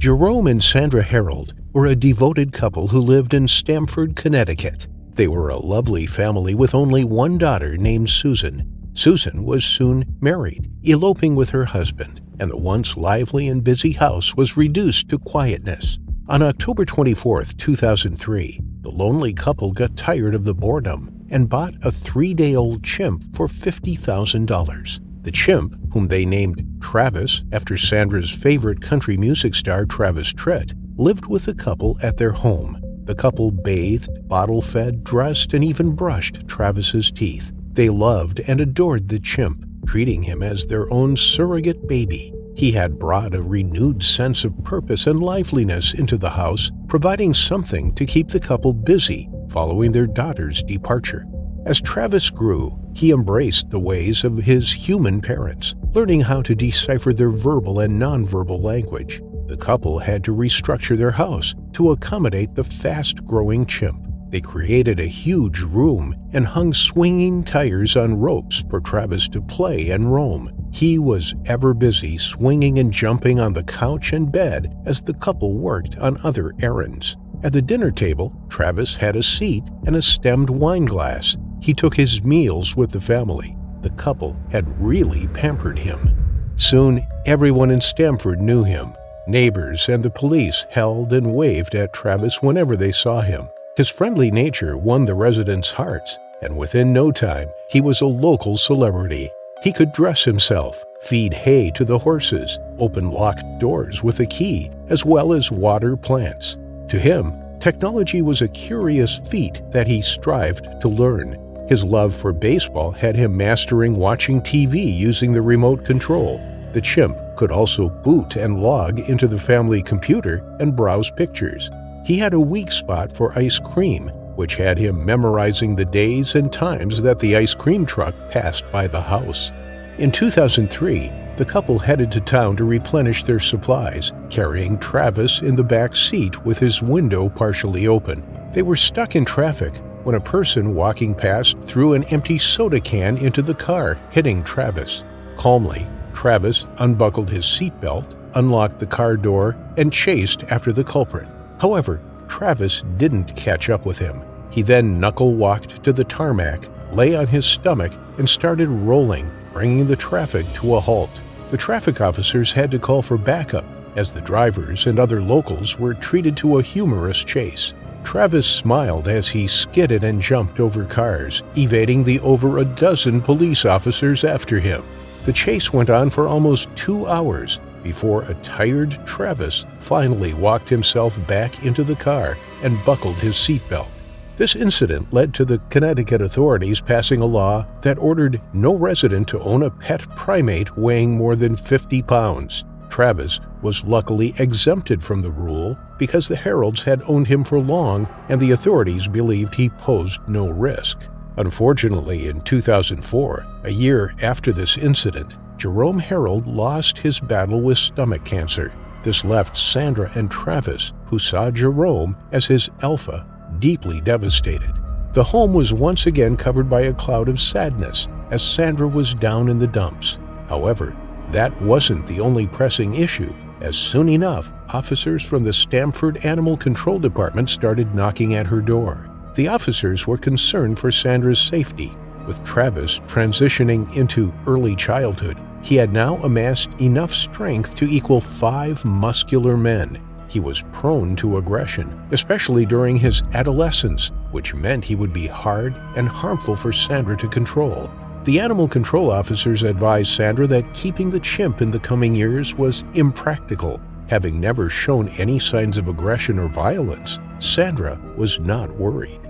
Jerome and Sandra Harold were a devoted couple who lived in Stamford, Connecticut. They were a lovely family with only one daughter named Susan. Susan was soon married, eloping with her husband, and the once lively and busy house was reduced to quietness. On October 24, 2003, the lonely couple got tired of the boredom and bought a 3-day-old chimp for $50,000. The chimp, whom they named Travis after Sandra's favorite country music star Travis Tritt, lived with the couple at their home. The couple bathed, bottle-fed, dressed, and even brushed Travis's teeth. They loved and adored the chimp, treating him as their own surrogate baby. He had brought a renewed sense of purpose and liveliness into the house, providing something to keep the couple busy following their daughter's departure. As Travis grew, he embraced the ways of his human parents, learning how to decipher their verbal and nonverbal language. The couple had to restructure their house to accommodate the fast-growing chimp. They created a huge room and hung swinging tires on ropes for Travis to play and roam. He was ever busy swinging and jumping on the couch and bed as the couple worked on other errands. At the dinner table, Travis had a seat and a stemmed wine glass. He took his meals with the family. The couple had really pampered him. Soon, everyone in Stamford knew him. Neighbors and the police held and waved at Travis whenever they saw him. His friendly nature won the residents' hearts, and within no time, he was a local celebrity. He could dress himself, feed hay to the horses, open locked doors with a key, as well as water plants. To him, technology was a curious feat that he strived to learn. His love for baseball had him mastering watching TV using the remote control. The chimp could also boot and log into the family computer and browse pictures. He had a weak spot for ice cream, which had him memorizing the days and times that the ice cream truck passed by the house. In 2003, the couple headed to town to replenish their supplies, carrying Travis in the back seat with his window partially open. They were stuck in traffic when a person walking past threw an empty soda can into the car, hitting Travis. Calmly, Travis unbuckled his seatbelt, unlocked the car door, and chased after the culprit. However, Travis didn't catch up with him. He then knuckle-walked to the tarmac, lay on his stomach, and started rolling, bringing the traffic to a halt. The traffic officers had to call for backup, as the drivers and other locals were treated to a humorous chase. Travis smiled as he skidded and jumped over cars, evading the over a dozen police officers after him. The chase went on for almost 2 hours before a tired Travis finally walked himself back into the car and buckled his seatbelt. This incident led to the Connecticut authorities passing a law that ordered no resident to own a pet primate weighing more than 50 pounds. Travis was luckily exempted from the rule because the Heralds had owned him for long and the authorities believed he posed no risk. Unfortunately, in 2004, a year after this incident, Jerome Harold lost his battle with stomach cancer. This left Sandra and Travis, who saw Jerome as his alpha, deeply devastated. The home was once again covered by a cloud of sadness as Sandra was down in the dumps. However, that wasn't the only pressing issue, as soon enough, officers from the Stamford Animal Control Department started knocking at her door. The officers were concerned for Sandra's safety. With Travis transitioning into early childhood, he had now amassed enough strength to equal 5 muscular men. He was prone to aggression, especially during his adolescence, which meant he would be hard and harmful for Sandra to control. The animal control officers advised Sandra that keeping the chimp in the coming years was impractical. Having never shown any signs of aggression or violence, Sandra was not worried.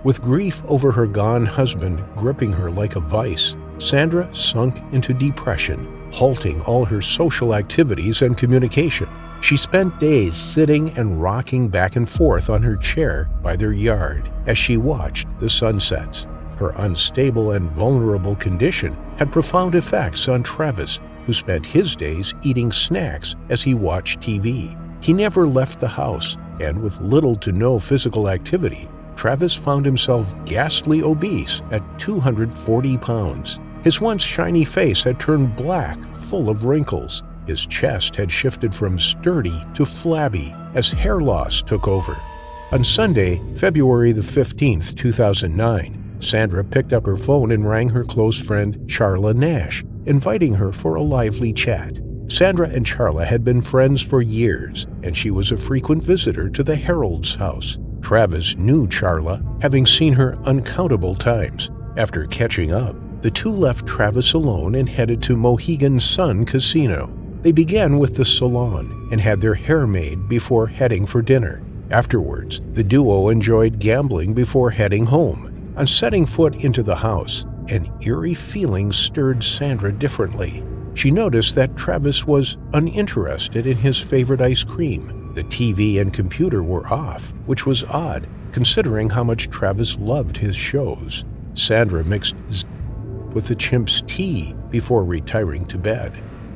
With grief over her gone husband gripping her like a vice, Sandra sunk into depression, halting all her social activities and communication. She spent days sitting and rocking back and forth on her chair by their yard as she watched the sunsets. Her unstable and vulnerable condition had profound effects on Travis, who spent his days eating snacks as he watched TV. He never left the house, and with little to no physical activity, Travis found himself ghastly obese at 240 pounds. His once shiny face had turned black, full of wrinkles. His chest had shifted from sturdy to flabby as hair loss took over. On Sunday, February the 15th, 2009, Sandra picked up her phone and rang her close friend Charla Nash, inviting her for a lively chat. Sandra and Charla had been friends for years, and she was a frequent visitor to the Herald's house. Travis knew Charla, having seen her uncountable times. After catching up, the two left Travis alone and headed to Mohegan Sun Casino. They began with the salon and had their hair made before heading for dinner. Afterwards, the duo enjoyed gambling before heading home. On setting foot into the house, an eerie feeling stirred Sandra differently. She noticed that Travis was uninterested in his favorite ice cream. The TV and computer were off, which was odd, considering how much Travis loved his shows. Sandra mixed with the chimp's tea before retiring to bed.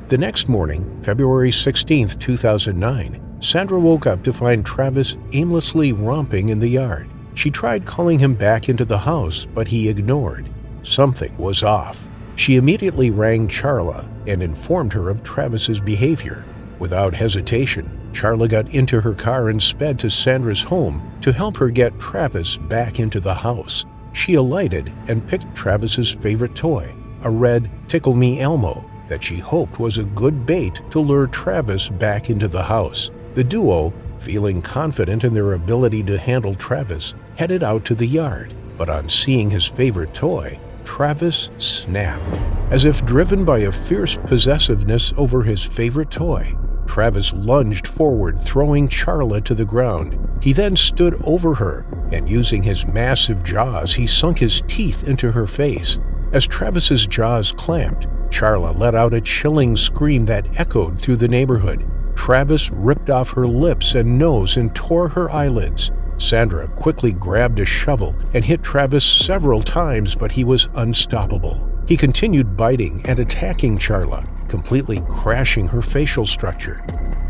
The next morning, February 16, 2009, Sandra woke up to find Travis aimlessly romping in the yard. She tried calling him back into the house, but he ignored. Something was off. She immediately rang Charla and informed her of Travis's behavior. Without hesitation, Charla got into her car and sped to Sandra's home to help her get Travis back into the house. She alighted and picked Travis's favorite toy, a red Tickle Me Elmo, that she hoped was a good bait to lure Travis back into the house. The duo, feeling confident in their ability to handle Travis, headed out to the yard, but on seeing his favorite toy, Travis snapped. As if driven by a fierce possessiveness over his favorite toy, Travis lunged forward, throwing Charla to the ground. He then stood over her, and using his massive jaws, he sunk his teeth into her face. As Travis's jaws clamped, Charla let out a chilling scream that echoed through the neighborhood. Travis ripped off her lips and nose and tore her eyelids. Sandra quickly grabbed a shovel and hit Travis several times, but he was unstoppable. He continued biting and attacking Charla, completely crashing her facial structure.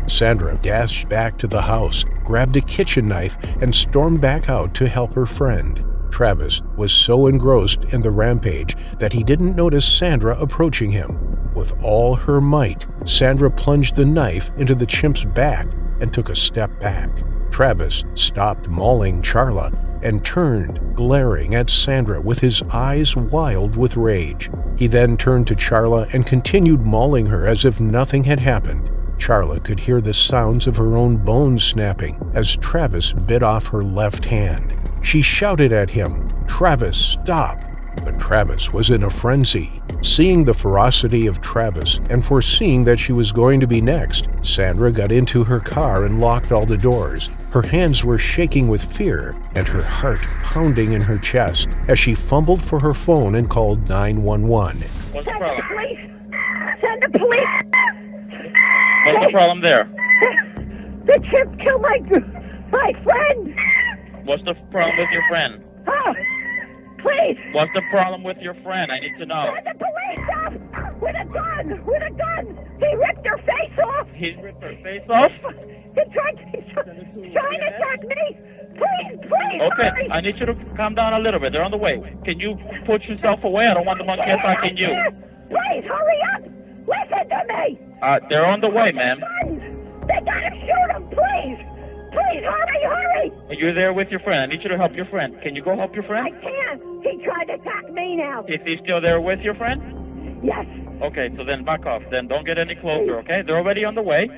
Sandra dashed back to the house, grabbed a kitchen knife, and stormed back out to help her friend. Travis was so engrossed in the rampage that he didn't notice Sandra approaching him. With all her might, Sandra plunged the knife into the chimp's back and took a step back. Travis stopped mauling Charla and turned, glaring at Sandra with his eyes wild with rage. He then turned to Charla and continued mauling her as if nothing had happened. Charla could hear the sounds of her own bones snapping as Travis bit off her left hand. She shouted at him, "Travis, stop!" But Travis was in a frenzy. Seeing the ferocity of Travis and foreseeing that she was going to be next, Sandra got into her car and locked all the doors. Her hands were shaking with fear and her heart pounding in her chest as she fumbled for her phone and called 911. What's the problem? Police! Send the police! What's the problem there? The chimp killed my friend! What's the problem with your friend? Oh, please! What's the problem with your friend? I need to know. Send the police off! With a gun! With a gun! He ripped her face off! He ripped her face off? He's trying to attack me! Please, Okay, hurry! I need you to calm down a little bit. They're on the way. Can you put yourself away? I don't want the monkey attacking you. Please, hurry up! Listen to me! They're on the way, ma'am. They gotta shoot him, please! Please, hurry! You're there with your friend. I need you to help your friend. Can you go help your I friend? can't! He tried to attack me now! Is he still there with your friend? Yes, Okay, so then back off. Then don't get any closer, okay? They're already on the way.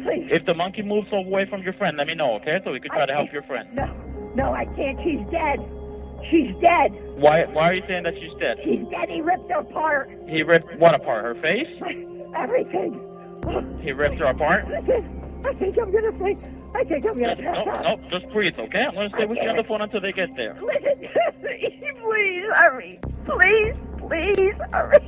please. If the monkey moves away from your friend, let me know, okay? So we can try to help your friend. No, I can't. She's dead. She's dead. Why are you saying that she's dead? She's dead. He ripped her apart. He ripped what apart? Her face? Everything. He ripped her apart? I think I'm gonna faint. I think I'm gonna pass out. No, just breathe, okay? I'm gonna stay with you on the phone until they get there. Listen to me. Please hurry. Please hurry.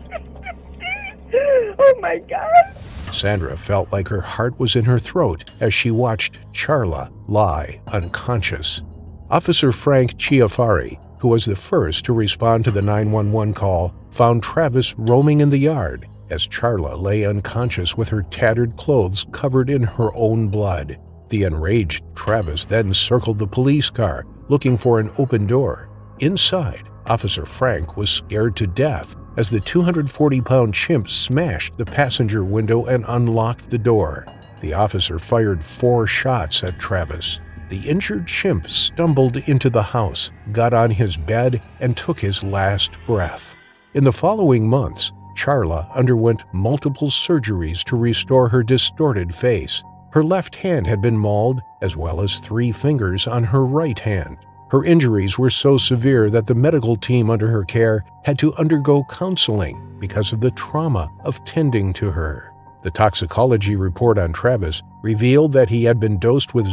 Oh my God. Sandra felt like her heart was in her throat as she watched Charla lie unconscious. Officer Frank Chiafari, who was the first to respond to the 911 call, found Travis roaming in the yard as Charla lay unconscious with her tattered clothes covered in her own blood. The enraged Travis then circled the police car, looking for an open door. Inside, Officer Frank was scared to death as the 240-pound chimp smashed the passenger window and unlocked the door. The officer fired 4 shots at Travis. The injured chimp stumbled into the house, got on his bed, and took his last breath. In the following months, Charla underwent multiple surgeries to restore her distorted face. Her left hand had been mauled, as well as 3 fingers on her right hand. Her injuries were so severe that the medical team under her care had to undergo counseling because of the trauma of tending to her. The toxicology report on Travis revealed that he had been dosed with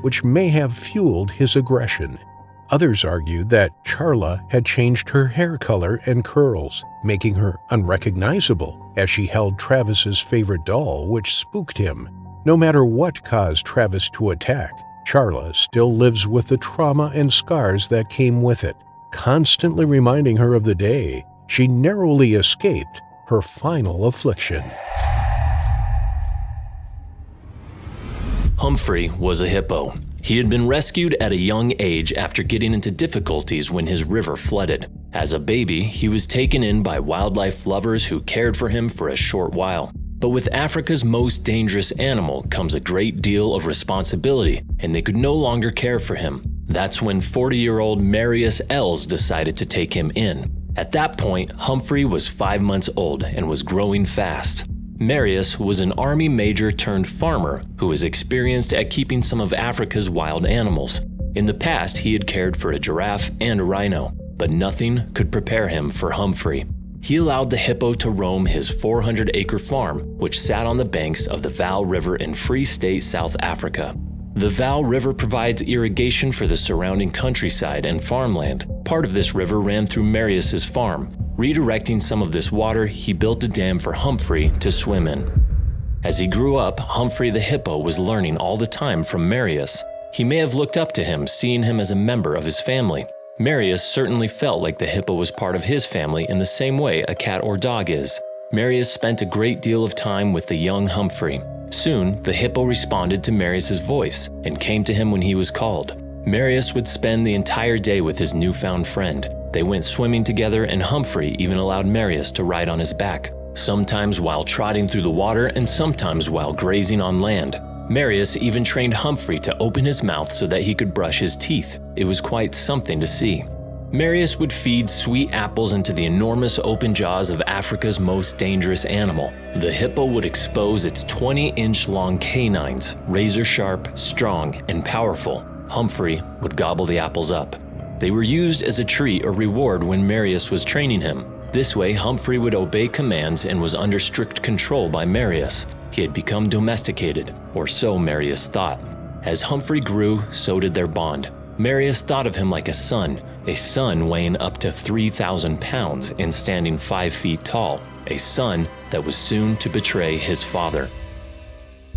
which may have fueled his aggression. Others argued that Charla had changed her hair color and curls, making her unrecognizable as she held Travis's favorite doll, which spooked him. No matter what caused Travis to attack, Charla still lives with the trauma and scars that came with it, constantly reminding her of the day she narrowly escaped her final affliction. Humphrey was a hippo. He had been rescued at a young age after getting into difficulties when his river flooded. As a baby, he was taken in by wildlife lovers who cared for him for a short while. But with Africa's most dangerous animal comes a great deal of responsibility, and they could no longer care for him. That's when 40-year-old Marius Els decided to take him in. At that point, Humphrey was 5 months old and was growing fast. Marius was an army major turned farmer who was experienced at keeping some of Africa's wild animals. In the past, he had cared for a giraffe and a rhino, but nothing could prepare him for Humphrey. He allowed the hippo to roam his 400-acre farm, which sat on the banks of the Vaal River in Free State, South Africa. The Vaal River provides irrigation for the surrounding countryside and farmland. Part of this river ran through Marius's farm. Redirecting some of this water, he built a dam for Humphrey to swim in. As he grew up, Humphrey the hippo was learning all the time from Marius. He may have looked up to him, seeing him as a member of his family. Marius certainly felt like the hippo was part of his family in the same way a cat or dog is. Marius spent a great deal of time with the young Humphrey. Soon, the hippo responded to Marius's voice and came to him when he was called. Marius would spend the entire day with his newfound friend. They went swimming together, and Humphrey even allowed Marius to ride on his back, sometimes while trotting through the water and sometimes while grazing on land. Marius even trained Humphrey to open his mouth so that he could brush his teeth. It was quite something to see. Marius would feed sweet apples into the enormous open jaws of Africa's most dangerous animal. The hippo would expose its 20-inch-long canines, razor-sharp, strong, and powerful. Humphrey would gobble the apples up. They were used as a treat or reward when Marius was training him. This way, Humphrey would obey commands and was under strict control by Marius. He had become domesticated, or so Marius thought. As Humphrey grew, so did their bond. Marius thought of him like a son weighing up to 3,000 pounds and standing 5 feet tall, a son that was soon to betray his father.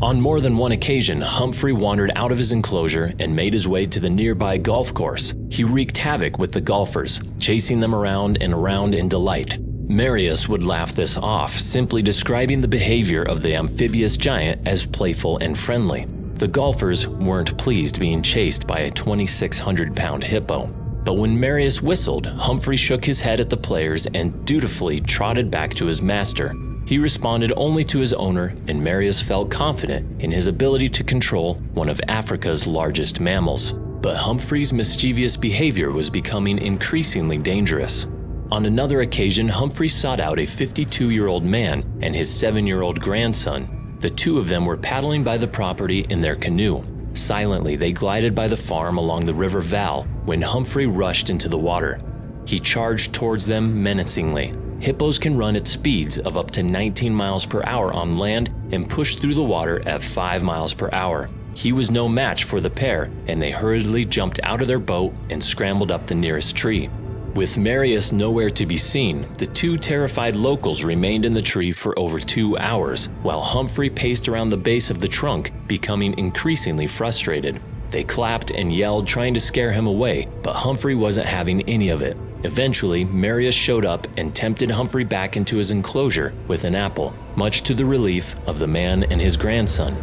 On more than one occasion, Humphrey wandered out of his enclosure and made his way to the nearby golf course. He wreaked havoc with the golfers, chasing them around and around in delight. Marius would laugh this off, simply describing the behavior of the amphibious giant as playful and friendly. The golfers weren't pleased being chased by a 2,600-pound hippo. But when Marius whistled, Humphrey shook his head at the players and dutifully trotted back to his master. He responded only to his owner, and Marius felt confident in his ability to control one of Africa's largest mammals. But Humphrey's mischievous behavior was becoming increasingly dangerous. On another occasion, Humphrey sought out a 52-year-old man and his 7-year-old grandson. The two of them were paddling by the property in their canoe. Silently, they glided by the farm along the River Vaal when Humphrey rushed into the water. He charged towards them menacingly. Hippos can run at speeds of up to 19 miles per hour on land and push through the water at 5 miles per hour. He was no match for the pair, and they hurriedly jumped out of their boat and scrambled up the nearest tree. With Marius nowhere to be seen, the two terrified locals remained in the tree for over 2 hours, while Humphrey paced around the base of the trunk, becoming increasingly frustrated. They clapped and yelled, trying to scare him away, but Humphrey wasn't having any of it. Eventually, Marius showed up and tempted Humphrey back into his enclosure with an apple, much to the relief of the man and his grandson.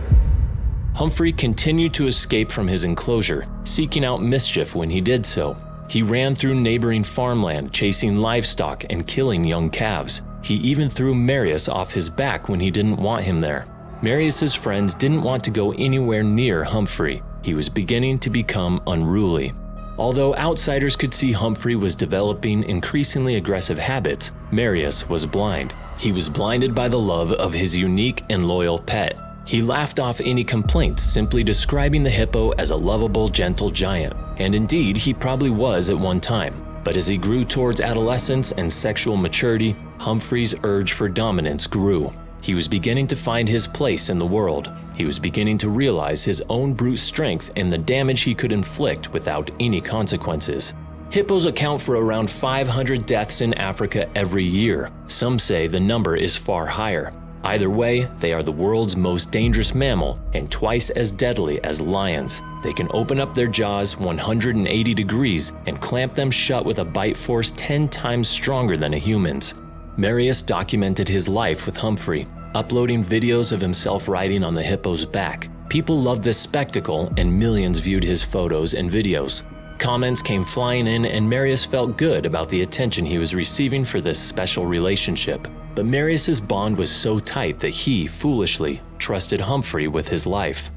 Humphrey continued to escape from his enclosure, seeking out mischief when he did so. He ran through neighboring farmland, chasing livestock and killing young calves. He even threw Marius off his back when he didn't want him there. Marius's friends didn't want to go anywhere near Humphrey. He was beginning to become unruly. Although outsiders could see Humphrey was developing increasingly aggressive habits, Marius was blind. He was blinded by the love of his unique and loyal pet. He laughed off any complaints, simply describing the hippo as a lovable, gentle giant. And indeed, he probably was at one time. But as he grew towards adolescence and sexual maturity, Humphrey's urge for dominance grew. He was beginning to find his place in the world. He was beginning to realize his own brute strength and the damage he could inflict without any consequences. Hippos account for around 500 deaths in Africa every year. Some say the number is far higher. Either way, they are the world's most dangerous mammal and twice as deadly as lions. They can open up their jaws 180 degrees and clamp them shut with a bite force 10 times stronger than a human's. Marius documented his life with Humphrey, uploading videos of himself riding on the hippo's back. People loved this spectacle and millions viewed his photos and videos. Comments came flying in and Marius felt good about the attention he was receiving for this special relationship. But Marius's bond was so tight that he, foolishly, trusted Humphrey with his life.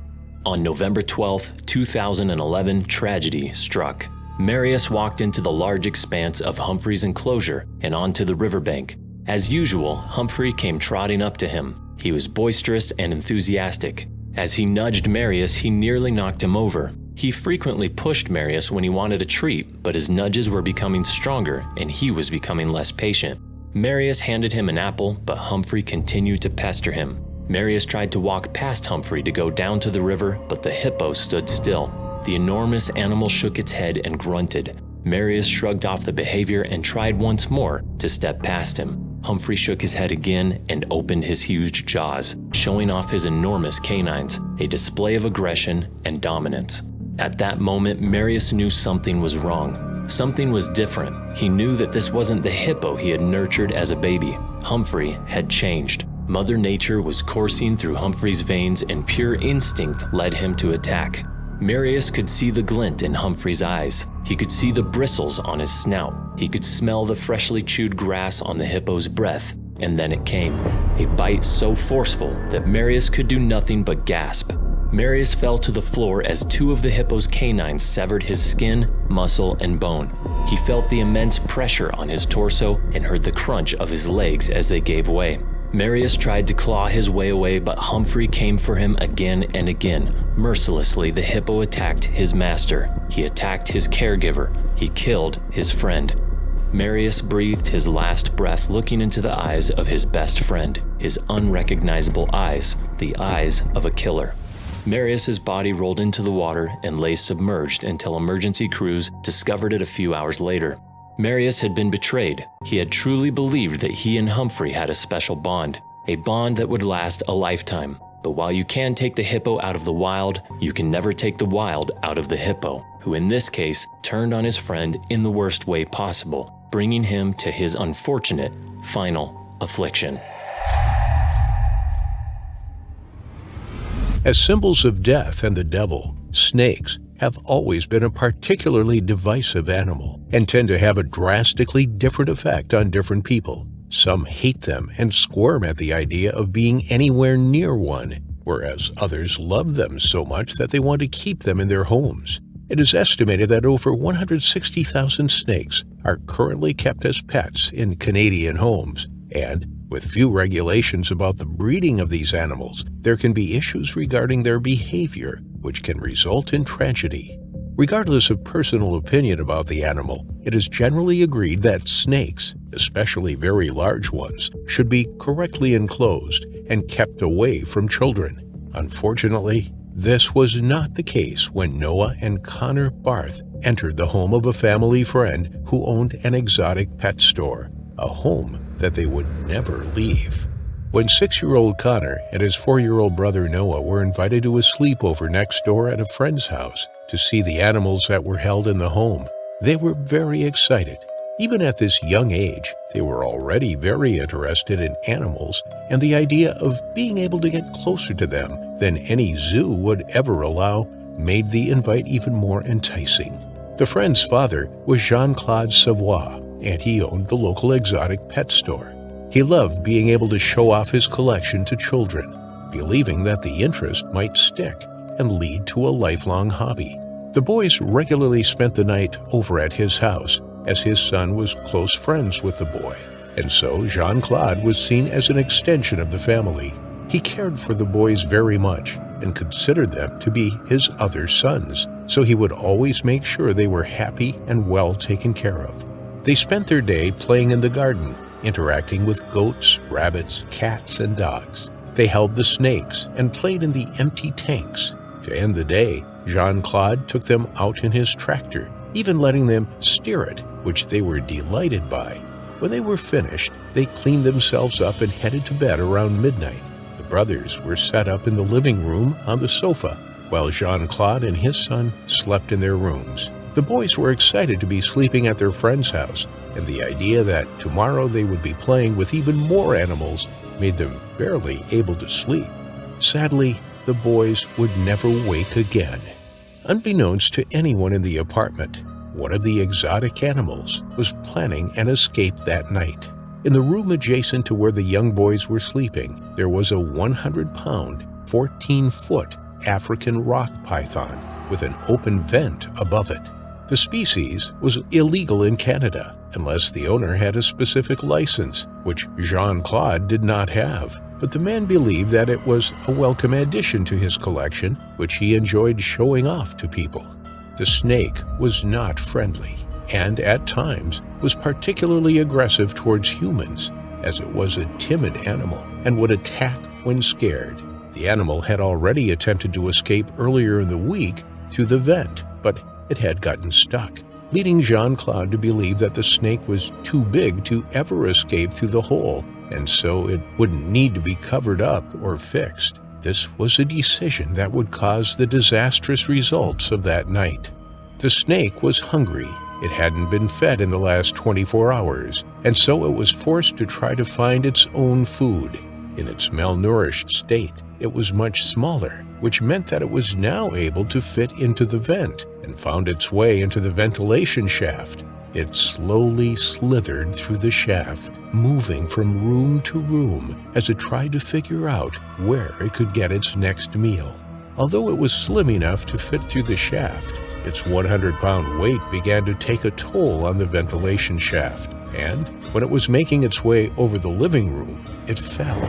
On November 12, 2011, tragedy struck. Marius walked into the large expanse of Humphrey's enclosure and onto the riverbank. As usual, Humphrey came trotting up to him. He was boisterous and enthusiastic. As he nudged Marius, he nearly knocked him over. He frequently pushed Marius when he wanted a treat, but his nudges were becoming stronger and he was becoming less patient. Marius handed him an apple, but Humphrey continued to pester him. Marius tried to walk past Humphrey to go down to the river, but the hippo stood still. The enormous animal shook its head and grunted. Marius shrugged off the behavior and tried once more to step past him. Humphrey shook his head again and opened his huge jaws, showing off his enormous canines, a display of aggression and dominance. At that moment, Marius knew something was wrong. Something was different. He knew that this wasn't the hippo he had nurtured as a baby. Humphrey had changed. Mother Nature was coursing through Humphrey's veins and pure instinct led him to attack. Marius could see the glint in Humphrey's eyes. He could see the bristles on his snout. He could smell the freshly chewed grass on the hippo's breath. And then it came, a bite so forceful that Marius could do nothing but gasp. Marius fell to the floor as two of the hippo's canines severed his skin, muscle, and bone. He felt the immense pressure on his torso and heard the crunch of his legs as they gave way. Marius tried to claw his way away, but Humphrey came for him again and again. Mercilessly, the hippo attacked his master. He attacked his caregiver. He killed his friend. Marius breathed his last breath looking into the eyes of his best friend, his unrecognizable eyes, the eyes of a killer. Marius's body rolled into the water and lay submerged until emergency crews discovered it a few hours later. Marius had been betrayed. He had truly believed that he and Humphrey had a special bond, a bond that would last a lifetime. But while you can take the hippo out of the wild, you can never take the wild out of the hippo, who in this case turned on his friend in the worst way possible, bringing him to his unfortunate final affliction. As symbols of death and the devil, snakes have always been a particularly divisive animal and tend to have a drastically different effect on different people. Some hate them and squirm at the idea of being anywhere near one, whereas others love them so much that they want to keep them in their homes. It is estimated that over 160,000 snakes are currently kept as pets in Canadian homes, and with few regulations about the breeding of these animals, there can be issues regarding their behavior, which can result in tragedy. Regardless of personal opinion about the animal, it is generally agreed that snakes, especially very large ones, should be correctly enclosed and kept away from children. Unfortunately, this was not the case when Noah and Connor Barthe entered the home of a family friend who owned an exotic pet store, a home that they would never leave. When 6-year-old Connor and his 4-year-old brother Noah were invited to a sleepover next door at a friend's house to see the animals that were held in the home, they were very excited. Even at this young age, they were already very interested in animals, and the idea of being able to get closer to them than any zoo would ever allow made the invite even more enticing. The friend's father was Jean-Claude Savoie, and he owned the local exotic pet store. He loved being able to show off his collection to children, believing that the interest might stick and lead to a lifelong hobby. The boys regularly spent the night over at his house, as his son was close friends with the boy, and so Jean-Claude was seen as an extension of the family. He cared for the boys very much and considered them to be his other sons, so he would always make sure they were happy and well taken care of. They spent their day playing in the garden, interacting with goats, rabbits, cats, and dogs. They held the snakes and played in the empty tanks. To end the day, Jean-Claude took them out in his tractor, even letting them steer it, which they were delighted by. When they were finished, they cleaned themselves up and headed to bed around midnight. The brothers were set up in the living room on the sofa, while Jean-Claude and his son slept in their rooms. The boys were excited to be sleeping at their friend's house, and the idea that tomorrow they would be playing with even more animals made them barely able to sleep. Sadly, the boys would never wake again. Unbeknownst to anyone in the apartment, one of the exotic animals was planning an escape that night. In the room adjacent to where the young boys were sleeping, there was a 100-pound, 14-foot African rock python with an open vent above it. The species was illegal in Canada unless the owner had a specific license, which Jean-Claude did not have. But the man believed that it was a welcome addition to his collection, which he enjoyed showing off to people. The snake was not friendly, and at times was particularly aggressive towards humans, as it was a timid animal and would attack when scared. The animal had already attempted to escape earlier in the week through the vent, but it had gotten stuck, leading Jean-Claude to believe that the snake was too big to ever escape through the hole, and so it wouldn't need to be covered up or fixed. This was a decision that would cause the disastrous results of that night. The snake was hungry. It hadn't been fed in the last 24 hours, and so it was forced to try to find its own food. In its malnourished state, it was much smaller, which meant that it was now able to fit into the vent and found its way into the ventilation shaft. It slowly slithered through the shaft, moving from room to room as it tried to figure out where it could get its next meal. Although it was slim enough to fit through the shaft, its 100-pound weight began to take a toll on the ventilation shaft, and when it was making its way over the living room, it fell.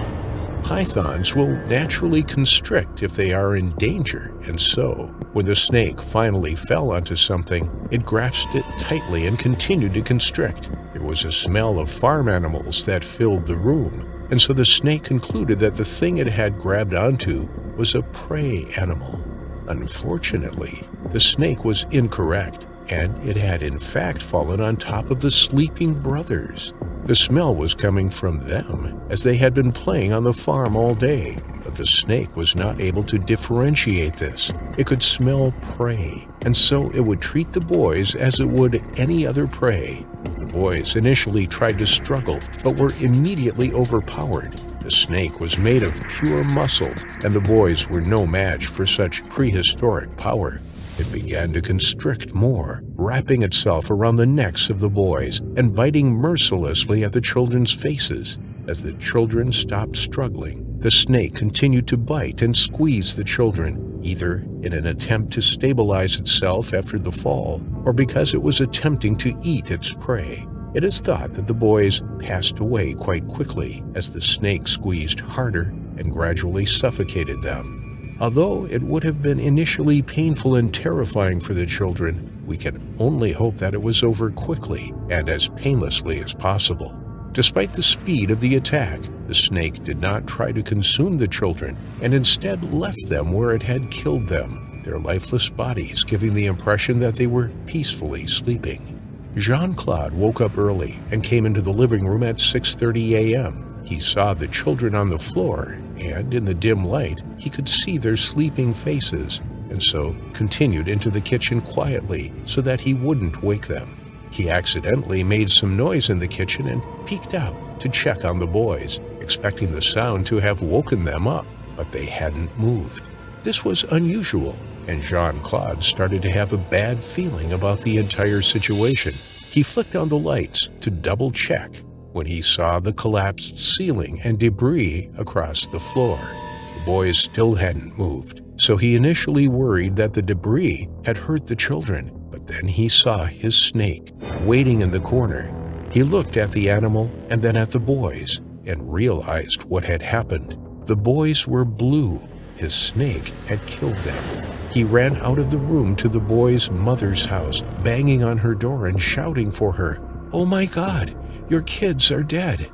Pythons will naturally constrict if they are in danger, and so, when the snake finally fell onto something, it grasped it tightly and continued to constrict. There was a smell of farm animals that filled the room, and so the snake concluded that the thing it had grabbed onto was a prey animal. Unfortunately, the snake was incorrect, and it had in fact fallen on top of the sleeping brothers. The smell was coming from them, as they had been playing on the farm all day, but the snake was not able to differentiate this. It could smell prey, and so it would treat the boys as it would any other prey. The boys initially tried to struggle, but were immediately overpowered. The snake was made of pure muscle, and the boys were no match for such prehistoric power. It began to constrict more, wrapping itself around the necks of the boys and biting mercilessly at the children's faces. As the children stopped struggling, the snake continued to bite and squeeze the children, either in an attempt to stabilize itself after the fall or because it was attempting to eat its prey. It is thought that the boys passed away quite quickly as the snake squeezed harder and gradually suffocated them. Although it would have been initially painful and terrifying for the children, we can only hope that it was over quickly and as painlessly as possible. Despite the speed of the attack, the snake did not try to consume the children and instead left them where it had killed them, their lifeless bodies giving the impression that they were peacefully sleeping. Jean-Claude woke up early and came into the living room at 6:30 a.m. He saw the children on the floor, and in the dim light, he could see their sleeping faces, and so continued into the kitchen quietly so that he wouldn't wake them. He accidentally made some noise in the kitchen and peeked out to check on the boys, expecting the sound to have woken them up, but they hadn't moved. This was unusual, and Jean-Claude started to have a bad feeling about the entire situation. He flicked on the lights to double-check when he saw the collapsed ceiling and debris across the floor. The boys still hadn't moved, so he initially worried that the debris had hurt the children, but then he saw his snake waiting in the corner. He looked at the animal and then at the boys and realized what had happened. The boys were blue. His snake had killed them. He ran out of the room to the boy's mother's house, banging on her door and shouting for her. "Oh my God, your kids are dead."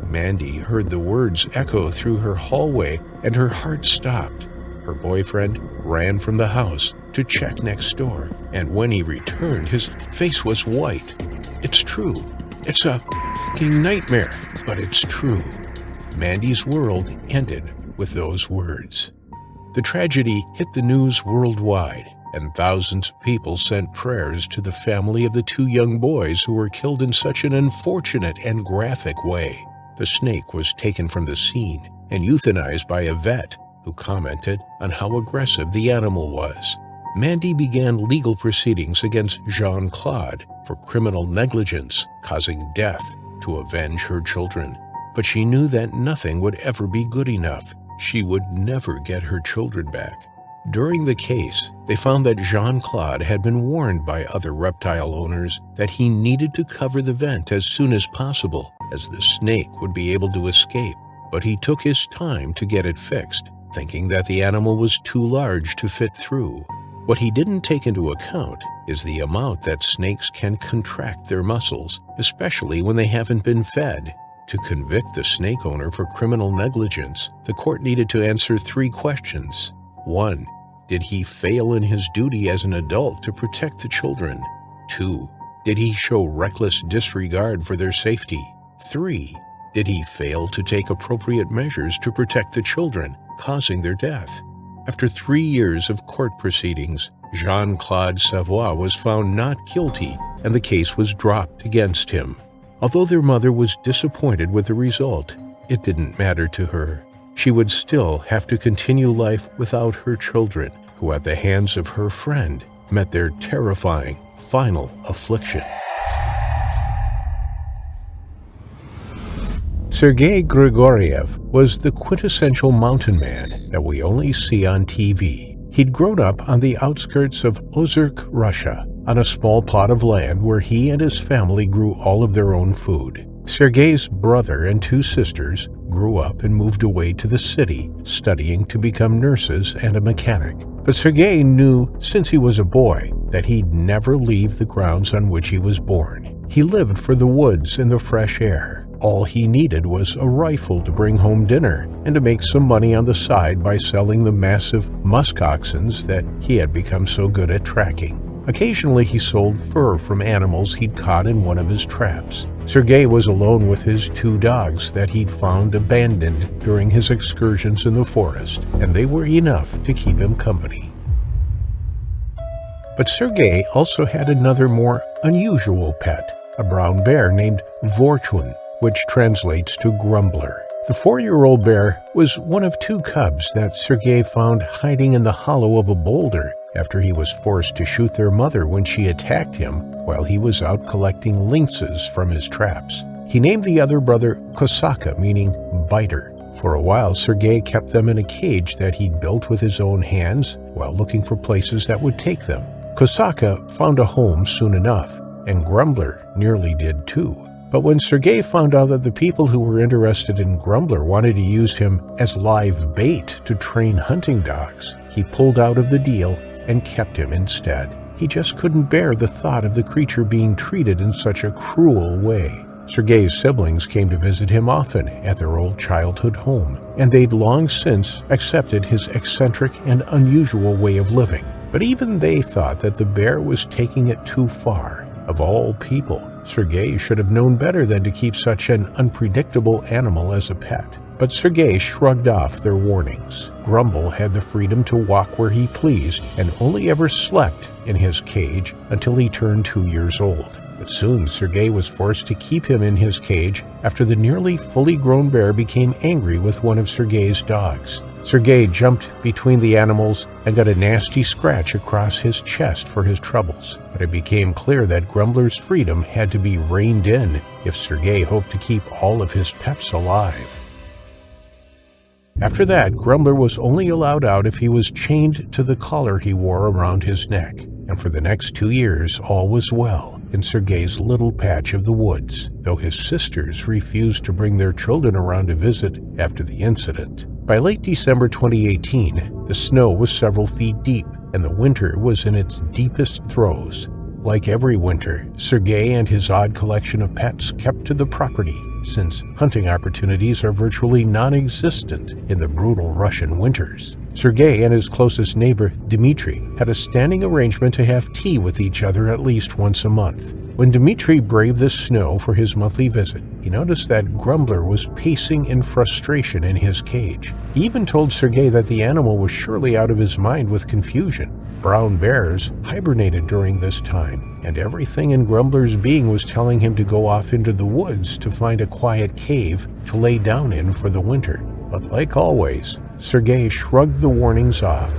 Mandy heard the words echo through her hallway and her heart stopped. Her boyfriend ran from the house to check next door, and when he returned, his face was white. "It's true. It's a f***ing nightmare, but it's true." Mandy's world ended with those words. The tragedy hit the news worldwide, and thousands of people sent prayers to the family of the two young boys who were killed in such an unfortunate and graphic way. The snake was taken from the scene and euthanized by a vet who commented on how aggressive the animal was. Mandy began legal proceedings against Jean-Claude for criminal negligence, causing death, to avenge her children. But she knew that nothing would ever be good enough. She would never get her children back. During the case, they found that Jean-Claude had been warned by other reptile owners that he needed to cover the vent as soon as possible, as the snake would be able to escape. But he took his time to get it fixed, thinking that the animal was too large to fit through. What he didn't take into account is the amount that snakes can contract their muscles, especially when they haven't been fed. To convict the snake owner for criminal negligence, the court needed to answer 3 questions. 1. Did he fail in his duty as an adult to protect the children? 2. Did he show reckless disregard for their safety? 3. Did he fail to take appropriate measures to protect the children, causing their death? After 3 years of court proceedings, Jean-Claude Savoie was found not guilty, and the case was dropped against him. Although their mother was disappointed with the result, it didn't matter to her. She would still have to continue life without her children, who at the hands of her friend met their terrifying final affliction. Sergei Grigoriev was the quintessential mountain man that we only see on TV. He'd grown up on the outskirts of Ozersk, Russia, on a small plot of land where he and his family grew all of their own food. Sergei's brother and 2 sisters grew up and moved away to the city, studying to become nurses and a mechanic. But Sergei knew since he was a boy that he'd never leave the grounds on which he was born. He lived for the woods and the fresh air. All he needed was a rifle to bring home dinner and to make some money on the side by selling the massive musk oxens that he had become so good at tracking. Occasionally he sold fur from animals he'd caught in one of his traps. Sergei was alone with his 2 dogs that he'd found abandoned during his excursions in the forest, and they were enough to keep him company. But Sergei also had another more unusual pet, a brown bear named Vorchun, which translates to grumbler. The 4-year-old bear was one of 2 cubs that Sergei found hiding in the hollow of a boulder after he was forced to shoot their mother when she attacked him while he was out collecting lynxes from his traps. He named the other brother Kosaka, meaning biter. For a while, Sergei kept them in a cage that he'd built with his own hands while looking for places that would take them. Kosaka found a home soon enough, and Grumbler nearly did too. But when Sergei found out that the people who were interested in Grumbler wanted to use him as live bait to train hunting dogs, he pulled out of the deal and kept him instead. He just couldn't bear the thought of the creature being treated in such a cruel way. Sergei's siblings came to visit him often at their old childhood home, and they'd long since accepted his eccentric and unusual way of living. But even they thought that the bear was taking it too far. Of all people, Sergei should have known better than to keep such an unpredictable animal as a pet. But Sergei shrugged off their warnings. Grumble had the freedom to walk where he pleased and only ever slept in his cage until he turned 2 years old. But soon Sergei was forced to keep him in his cage after the nearly fully grown bear became angry with one of Sergei's dogs. Sergei jumped between the animals and got a nasty scratch across his chest for his troubles, but it became clear that Grumbler's freedom had to be reined in if Sergei hoped to keep all of his pets alive. After that, Grumbler was only allowed out if he was chained to the collar he wore around his neck, and for the next 2 years all was well in Sergei's little patch of the woods, though his sisters refused to bring their children around to visit after the incident. By late December 2018, the snow was several feet deep, and the winter was in its deepest throes. Like every winter, Sergei and his odd collection of pets kept to the property, since hunting opportunities are virtually non-existent in the brutal Russian winters. Sergei and his closest neighbor, Dmitri, had a standing arrangement to have tea with each other at least once a month. When Dmitri braved the snow for his monthly visit, he noticed that Grumbler was pacing in frustration in his cage. He even told Sergei that the animal was surely out of his mind with confusion. Brown bears hibernated during this time, and everything in Grumbler's being was telling him to go off into the woods to find a quiet cave to lay down in for the winter. But like always, Sergei shrugged the warnings off.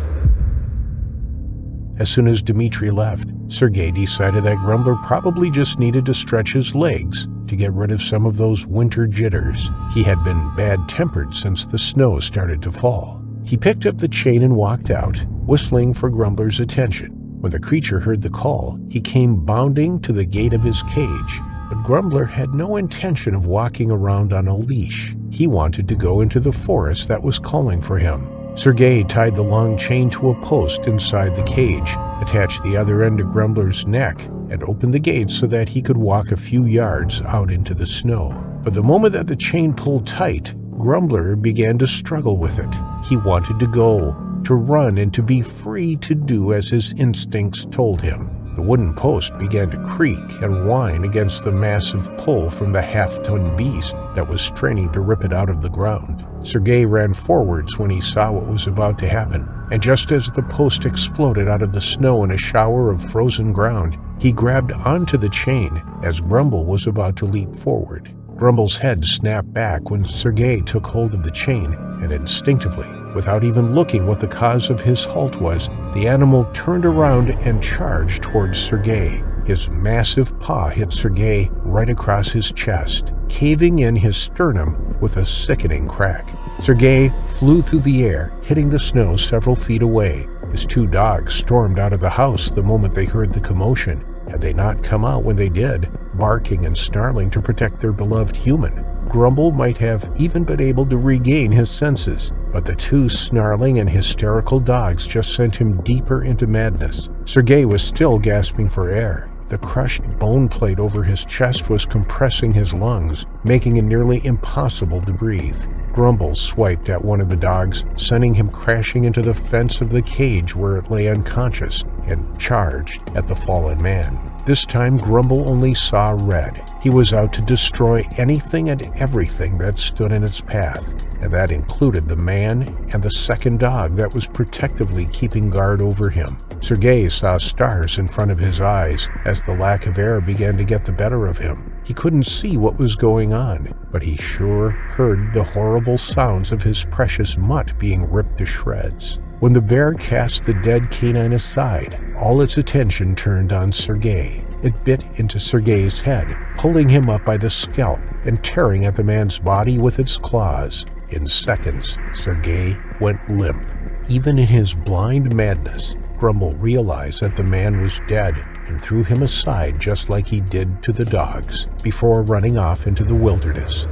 As soon as Dmitri left, Sergei decided that Grumbler probably just needed to stretch his legs to get rid of some of those winter jitters. He had been bad-tempered since the snow started to fall. He picked up the chain and walked out, whistling for Grumbler's attention. When the creature heard the call, he came bounding to the gate of his cage. But Grumbler had no intention of walking around on a leash. He wanted to go into the forest that was calling for him. Sergei tied the long chain to a post inside the cage, attached the other end to Grumbler's neck, and opened the gate so that he could walk a few yards out into the snow. But the moment that the chain pulled tight, Grumbler began to struggle with it. He wanted to go, to run, and to be free to do as his instincts told him. The wooden post began to creak and whine against the massive pull from the half-ton beast that was straining to rip it out of the ground. Sergei ran forwards when he saw what was about to happen, and just as the post exploded out of the snow in a shower of frozen ground, he grabbed onto the chain as Grumble was about to leap forward. Grumble's head snapped back when Sergei took hold of the chain, and instinctively, without even looking what the cause of his halt was, the animal turned around and charged towards Sergei. His massive paw hit Sergei right across his chest, caving in his sternum with a sickening crack. Sergei flew through the air, hitting the snow several feet away. His 2 dogs stormed out of the house the moment they heard the commotion. Had they not come out when they did, barking and snarling to protect their beloved human, Grumble might have even been able to regain his senses, but the 2 snarling and hysterical dogs just sent him deeper into madness. Sergei was still gasping for air. The crushed bone plate over his chest was compressing his lungs, making it nearly impossible to breathe. Grumble swiped at one of the dogs, sending him crashing into the fence of the cage where it lay unconscious, and charged at the fallen man. This time Grumble only saw red. He was out to destroy anything and everything that stood in its path, and that included the man and the second dog that was protectively keeping guard over him. Sergei saw stars in front of his eyes as the lack of air began to get the better of him. He couldn't see what was going on, but he sure heard the horrible sounds of his precious mutt being ripped to shreds. When the bear cast the dead canine aside, all its attention turned on Sergei. It bit into Sergei's head, pulling him up by the scalp and tearing at the man's body with its claws. In seconds, Sergei went limp. Even in his blind madness, Grumble realized that the man was dead and threw him aside just like he did to the dogs, before running off into the wilderness.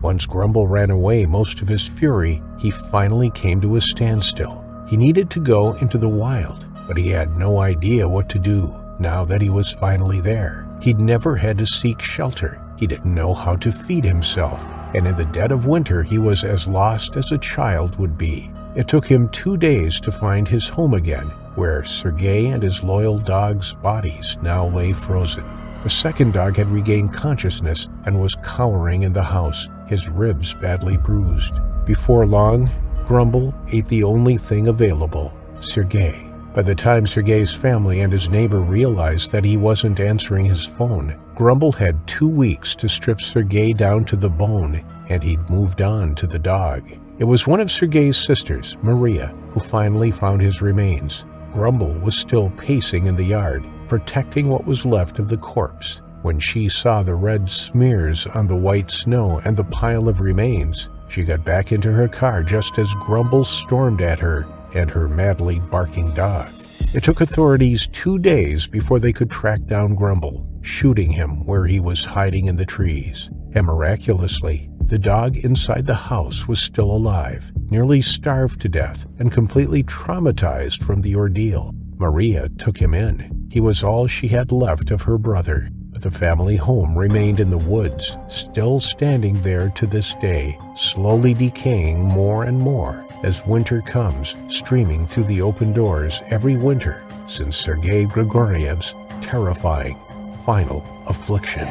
Once Grumble ran away most of his fury, he finally came to a standstill. He needed to go into the wild, but he had no idea what to do now that he was finally there. He'd never had to seek shelter. He didn't know how to feed himself, and in the dead of winter he was as lost as a child would be. It took him 2 days to find his home again, where Sergei and his loyal dog's bodies now lay frozen. The second dog had regained consciousness and was cowering in the house, his ribs badly bruised. Before long, Grumble ate the only thing available, Sergei. By the time Sergei's family and his neighbor realized that he wasn't answering his phone, Grumble had 2 weeks to strip Sergei down to the bone, and he'd moved on to the dog. It was one of Sergei's sisters, Maria, who finally found his remains. Grumble was still pacing in the yard, protecting what was left of the corpse. When she saw the red smears on the white snow and the pile of remains, she got back into her car just as Grumble stormed at her and her madly barking dog. It took authorities 2 days before they could track down Grumble, shooting him where he was hiding in the trees. And miraculously, the dog inside the house was still alive, nearly starved to death and completely traumatized from the ordeal. Maria took him in. He was all she had left of her brother, but the family home remained in the woods, still standing there to this day, slowly decaying more and more as winter comes streaming through the open doors every winter since Sergei Grigoriev's terrifying final affliction.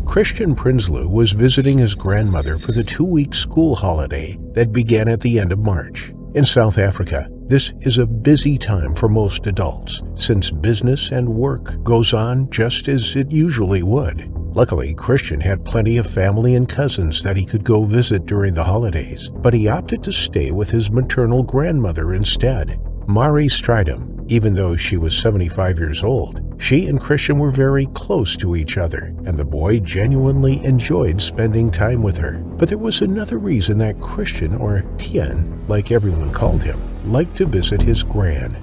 Christian Prinsloo was visiting his grandmother for the 2-week school holiday that began at the end of March. In South Africa, this is a busy time for most adults, since business and work goes on just as it usually would. Luckily, Christian had plenty of family and cousins that he could go visit during the holidays, but he opted to stay with his maternal grandmother instead. Mari Stridham, even though she was 75 years old, she and Christian were very close to each other, and the boy genuinely enjoyed spending time with her. But there was another reason that Christian, or Tien, like everyone called him, liked to visit his gran.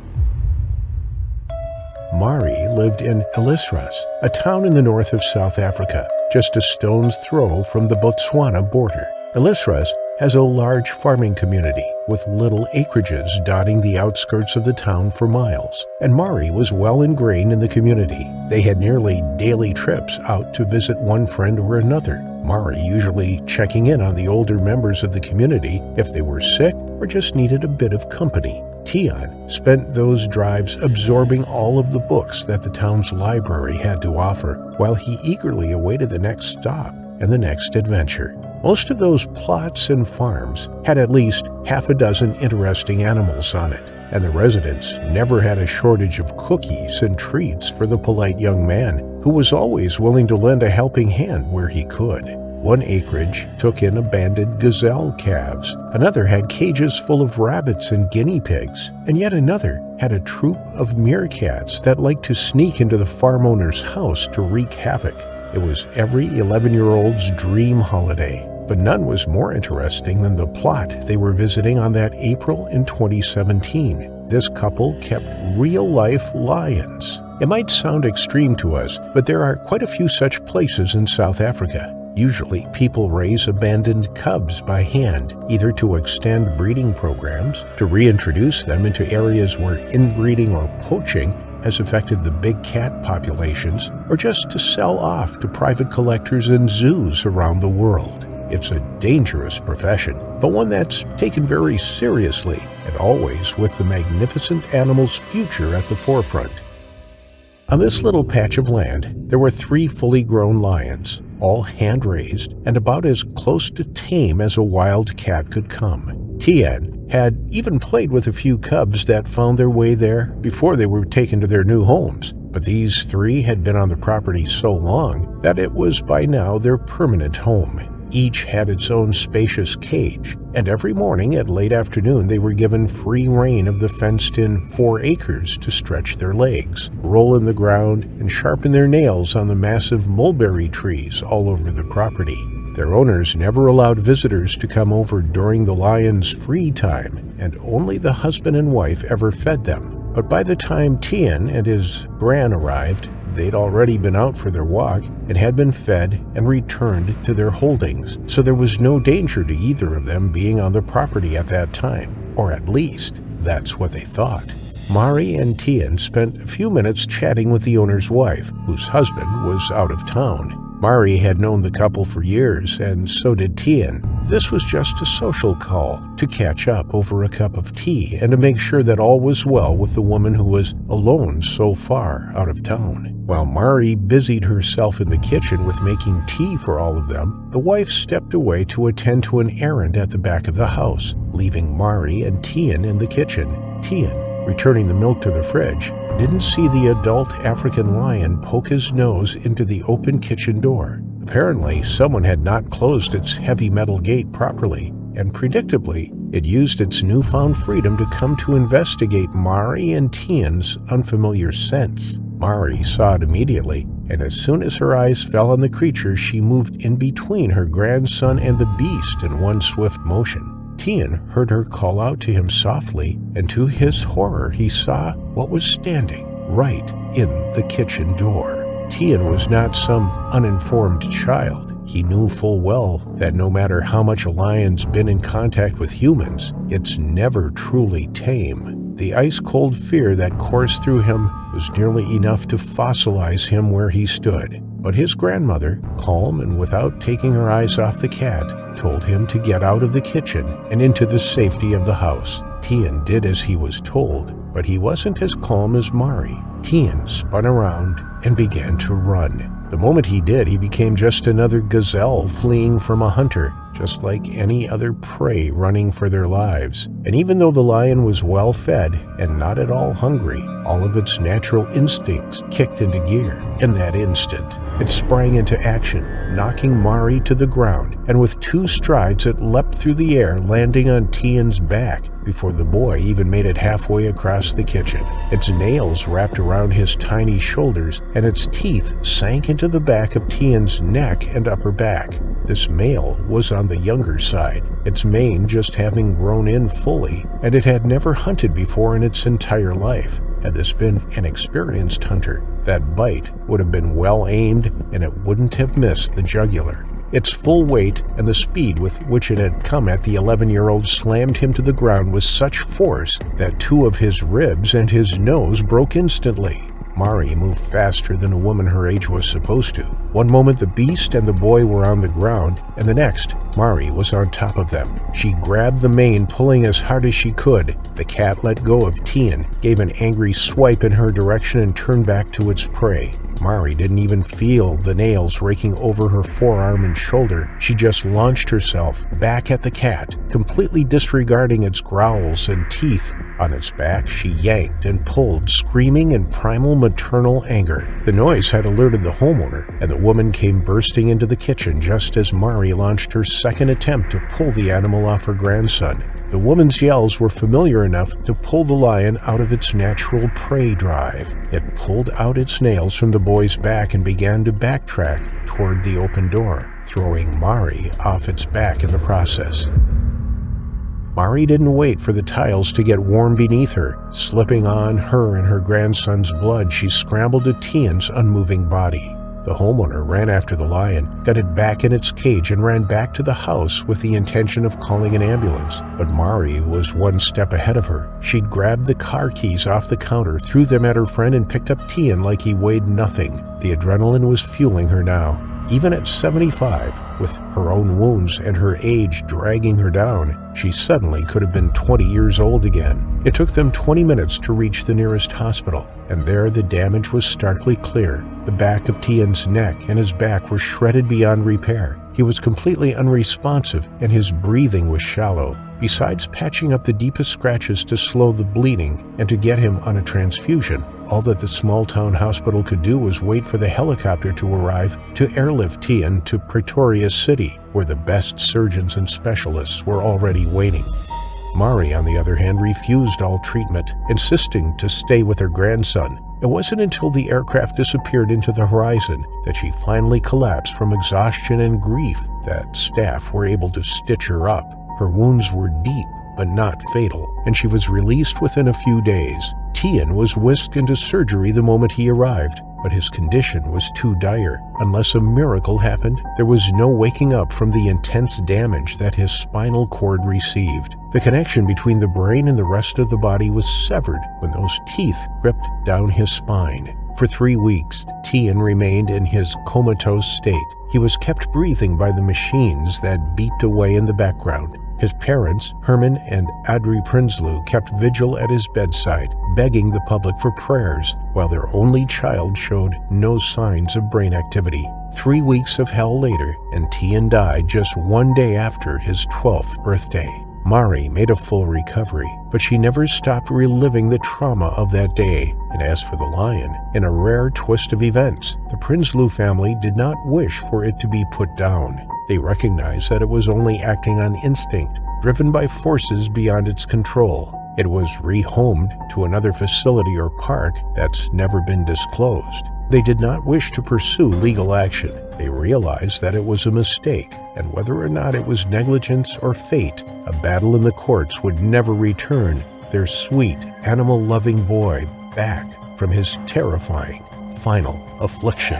Mari lived in Ellisras, a town in the north of South Africa, just a stone's throw from the Botswana border. Ellisras has a large farming community with little acreages dotting the outskirts of the town for miles, and Mari was well ingrained in the community. They had nearly daily trips out to visit one friend or another, Mari usually checking in on the older members of the community if they were sick or just needed a bit of company. Tien spent those drives absorbing all of the books that the town's library had to offer, while he eagerly awaited the next stop and the next adventure. Most of those plots and farms had at least half a dozen interesting animals on it, and the residents never had a shortage of cookies and treats for the polite young man who was always willing to lend a helping hand where he could. One acreage took in abandoned gazelle calves, another had cages full of rabbits and guinea pigs, and yet another had a troop of meerkats that liked to sneak into the farm owner's house to wreak havoc. It was every 11-year-old's dream holiday, but none was more interesting than the plot they were visiting on that April in 2017. This couple kept real-life lions. It might sound extreme to us, but there are quite a few such places in South Africa. Usually, people raise abandoned cubs by hand, either to extend breeding programs, to reintroduce them into areas where inbreeding or poaching has affected the big cat populations, or just to sell off to private collectors and zoos around the world. It's a dangerous profession, but one that's taken very seriously, and always with the magnificent animal's future at the forefront. On this little patch of land, there were 3 fully grown lions, all hand-raised and about as close to tame as a wild cat could come. Tien had even played with a few cubs that found their way there before they were taken to their new homes, but these 3 had been on the property so long that it was by now their permanent home. Each had its own spacious cage, and every morning at late afternoon they were given free rein of the fenced-in 4 acres to stretch their legs, roll in the ground, and sharpen their nails on the massive mulberry trees all over the property. Their owners never allowed visitors to come over during the lions' free time, and only the husband and wife ever fed them. But by the time Tien and his gran arrived, they'd already been out for their walk and had been fed and returned to their holdings, so there was no danger to either of them being on the property at that time, or at least that's what they thought. Mari and Tien spent a few minutes chatting with the owner's wife, whose husband was out of town. Mari had known the couple for years, and so did Tien. This was just a social call to catch up over a cup of tea and to make sure that all was well with the woman who was alone so far out of town. While Mari busied herself in the kitchen with making tea for all of them, the wife stepped away to attend to an errand at the back of the house, leaving Mari and Tien in the kitchen. Tien, returning the milk to the fridge, didn't see the adult African lion poke his nose into the open kitchen door. The Apparently, someone had not closed its heavy metal gate properly, and predictably, it used its newfound freedom to come to investigate Mari and Tian's unfamiliar scents. Mari saw it immediately, and as soon as her eyes fell on the creature, she moved in between her grandson and the beast in one swift motion. Tian heard her call out to him softly, and to his horror he saw what was standing right in the kitchen door. Tian was not some uninformed child. He knew full well that no matter how much a lion's been in contact with humans, it's never truly tame. The ice-cold fear that coursed through him was nearly enough to fossilize him where he stood. But his grandmother, calm and without taking her eyes off the cat, told him to get out of the kitchen and into the safety of the house. Tian did as he was told, but he wasn't as calm as Mari. Tian spun around and began to run. The moment he did, he became just another gazelle fleeing from a hunter, just like any other prey running for their lives. And even though the lion was well fed and not at all hungry, all of its natural instincts kicked into gear. In that instant, it sprang into action, knocking Mari to the ground, and with 2 strides it leapt through the air, landing on Tian's back before the boy even made it halfway across the kitchen. Its nails wrapped around his tiny shoulders, and its teeth sank into the back of Tian's neck and upper back. This male was on the younger side, its mane just having grown in fully, and it had never hunted before in its entire life. Had this been an experienced hunter, that bite would have been well aimed and it wouldn't have missed the jugular. Its full weight and the speed with which it had come at the 11-year-old slammed him to the ground with such force that 2 of his ribs and his nose broke instantly. Mari moved faster than a woman her age was supposed to. One moment the beast and the boy were on the ground, and the next, Mari was on top of them. She grabbed the mane, pulling as hard as she could. The cat let go of Tian, gave an angry swipe in her direction, and turned back to its prey. Mari didn't even feel the nails raking over her forearm and shoulder. She just launched herself back at the cat, completely disregarding its growls and teeth. On its back, she yanked and pulled, screaming in primal maternal anger. The noise had alerted the homeowner, and the woman came bursting into the kitchen just as Mari launched her second attempt to pull the animal off her grandson. The woman's yells were familiar enough to pull the lion out of its natural prey drive. It pulled out its nails from the boy's back and began to backtrack toward the open door, throwing Mari off its back in the process. Mari didn't wait for the tiles to get warm beneath her. Slipping on her and her grandson's blood, she scrambled to Tian's unmoving body. The homeowner ran after the lion, got it back in its cage, and ran back to the house with the intention of calling an ambulance. But Mari was one step ahead of her. She'd grabbed the car keys off the counter, threw them at her friend, and picked up Tian like he weighed nothing. The adrenaline was fueling her now. Even at 75, with her own wounds and her age dragging her down, she suddenly could have been 20 years old again. It took them 20 minutes to reach the nearest hospital, and there the damage was starkly clear. The back of Tian's neck and his back were shredded beyond repair. He was completely unresponsive, and his breathing was shallow. Besides patching up the deepest scratches to slow the bleeding and to get him on a transfusion, all that the small-town hospital could do was wait for the helicopter to arrive to airlift Tian to Pretoria City, where the best surgeons and specialists were already waiting. Mari, on the other hand, refused all treatment, insisting to stay with her grandson. It wasn't until the aircraft disappeared into the horizon that she finally collapsed from exhaustion and grief that staff were able to stitch her up. Her wounds were deep, but not fatal, and she was released within a few days. Tian was whisked into surgery the moment he arrived, but his condition was too dire. Unless a miracle happened, there was no waking up from the intense damage that his spinal cord received. The connection between the brain and the rest of the body was severed when those teeth gripped down his spine. For 3 weeks, Tian remained in his comatose state. He was kept breathing by the machines that beeped away in the background. His parents, Herman and Adri Prinsloo, kept vigil at his bedside, begging the public for prayers, while their only child showed no signs of brain activity. 3 weeks of hell later, and Tian died just 1 day after his 12th birthday. Mari made a full recovery, but she never stopped reliving the trauma of that day. And as for the lion, in a rare twist of events, the Prinsloo family did not wish for it to be put down. They recognized that it was only acting on instinct, driven by forces beyond its control. It was rehomed to another facility or park that's never been disclosed. They did not wish to pursue legal action. They realized that it was a mistake, and whether or not it was negligence or fate, a battle in the courts would never return their sweet, animal-loving boy back from his terrifying final affliction.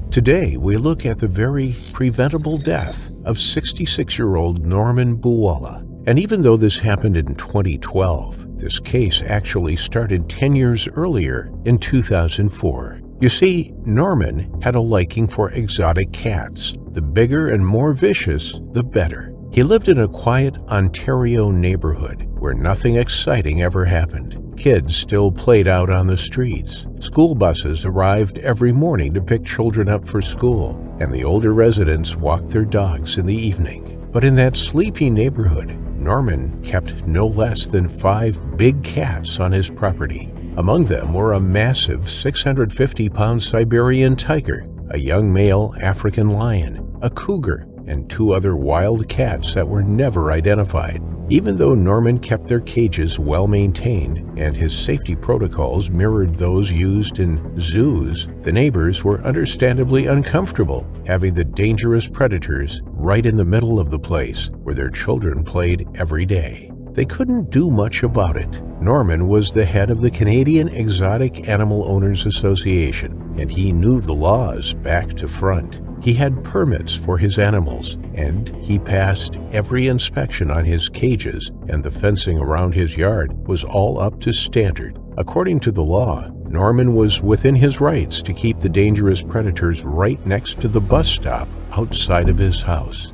Today, we look at the very preventable death of 66-year-old Norman Buwala. And even though this happened in 2012, this case actually started 10 years earlier in 2004. You see, Norman had a liking for exotic cats. The bigger and more vicious, the better. He lived in a quiet Ontario neighborhood where nothing exciting ever happened. Kids still played out on the streets. School buses arrived every morning to pick children up for school, and the older residents walked their dogs in the evening. But in that sleepy neighborhood, Norman kept no less than 5 big cats on his property. Among them were a massive 650-pound Siberian tiger, a young male African lion, a cougar, and 2 other wild cats that were never identified. Even though Norman kept their cages well maintained and his safety protocols mirrored those used in zoos, the neighbors were understandably uncomfortable having the dangerous predators right in the middle of the place where their children played every day. They couldn't do much about it. Norman was the head of the Canadian Exotic Animal Owners Association, and he knew the laws back to front. He had permits for his animals, and he passed every inspection on his cages, and the fencing around his yard was all up to standard. According to the law, Norman was within his rights to keep the dangerous predators right next to the bus stop outside of his house.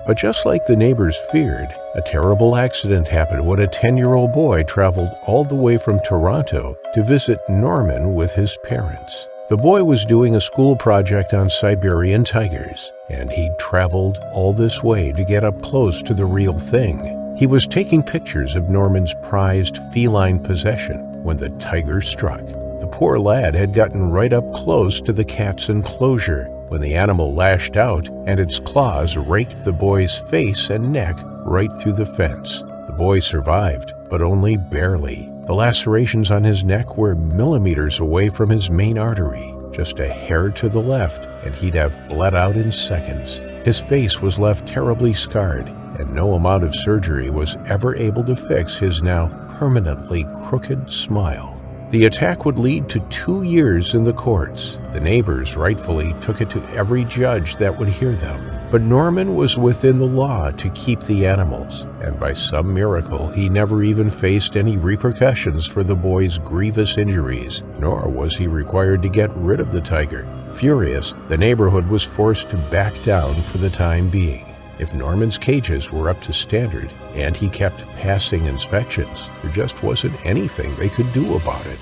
But just like the neighbors feared, a terrible accident happened when a 10-year-old boy traveled all the way from Toronto to visit Norman with his parents. The boy was doing a school project on Siberian tigers, and he'd traveled all this way to get up close to the real thing. He was taking pictures of Norman's prized feline possession when the tiger struck. The poor lad had gotten right up close to the cat's enclosure when the animal lashed out and its claws raked the boy's face and neck right through the fence. The boy survived, but only barely. The lacerations on his neck were millimeters away from his main artery, just a hair to the left, and he'd have bled out in seconds. His face was left terribly scarred, and no amount of surgery was ever able to fix his now permanently crooked smile. The attack would lead to 2 years in the courts. The neighbors rightfully took it to every judge that would hear them. But Norman was within the law to keep the animals, and by some miracle he never even faced any repercussions for the boy's grievous injuries, nor was he required to get rid of the tiger. Furious, the neighborhood was forced to back down for the time being. If Norman's cages were up to standard, and he kept passing inspections, there just wasn't anything they could do about it.